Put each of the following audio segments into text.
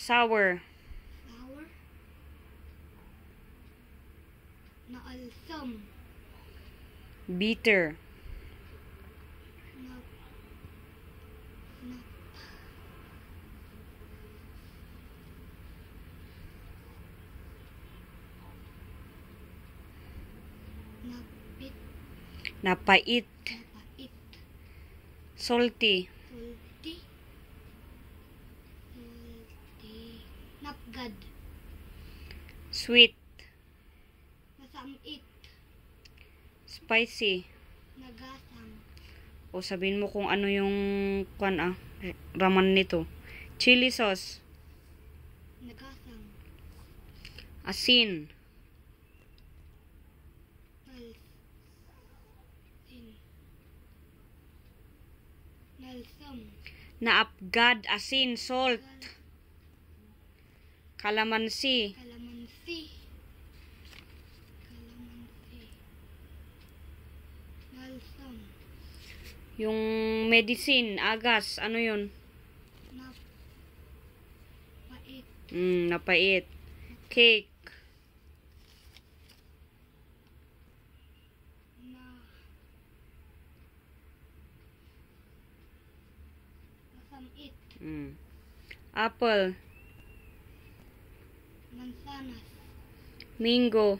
Sour. Sour. Maalsam. Bitter. Na, na, napit. Napait. Napait. Salty. Salty. Salty. Napgad. Sweet. Masamit. Spicy. Nagasang. O sabihin mo kung ano yung raman nito. Chili sauce. Nagasang. Asin. Nalsam. Naapgad, asin, salt. Calamansi. Kalamansi. Kalamansi. Nalsam. Yung medicine, agas, ano yun? Napait. Napait. Cake. Masamit. Apple. Mansanas. Mango.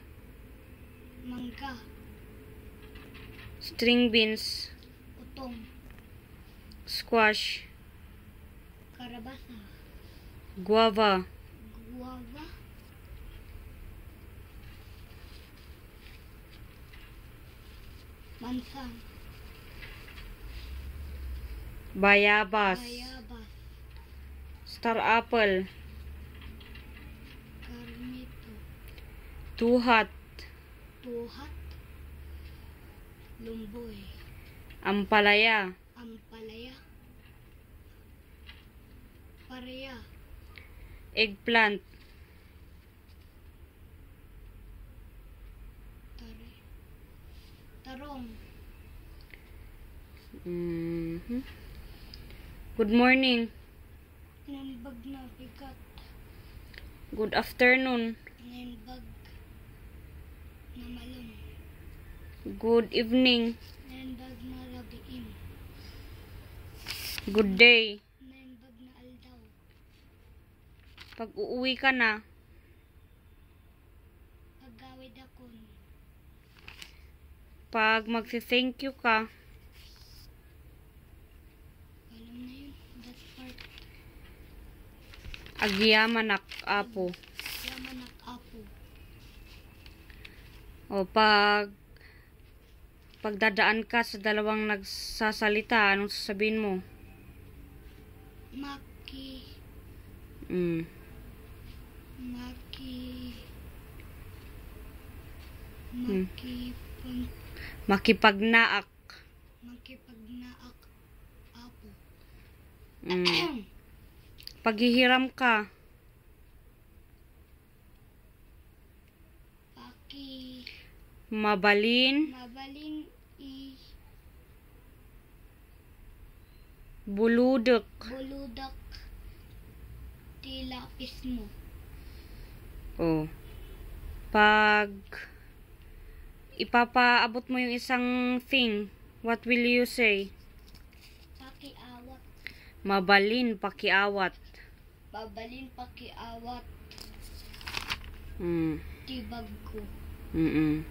Mangga. String beans. Utong. Squash. Karabasa. Guava. Guava. Mansang. Bayabas. Bayabas. Star apple. Karnito. Tuhat. Tuhat. Lumboy. Ampalaya. Ampalaya. Pareya. Eggplant. Tarong. Good morning. Nanbag na bigat. Good afternoon. Nanbag na malong. Good evening. Nanbag na labiin. Good day. Nanbag na aldaw. Pag uuwi ka na. Paggawid akon. Pag magsi-thank you ka. Alam na yun. That part. Agyaman apo. Yaman ak apo. O pagdadaan ka sa dalawang nagsasalita, anong sasabihin mo? Maki. Makipagnaak. Makipagnaak apo. Paghihiram ka. Paki. Mabalin. Mabalin Buludak. buludak. Tilapis mo. O. Pag ipapaabot mo yung isang thing, what will you say? Pakiawat. Mabalin, pakiawat. Babalin pakiawat. Mm. Tibag ko. Mm-mm.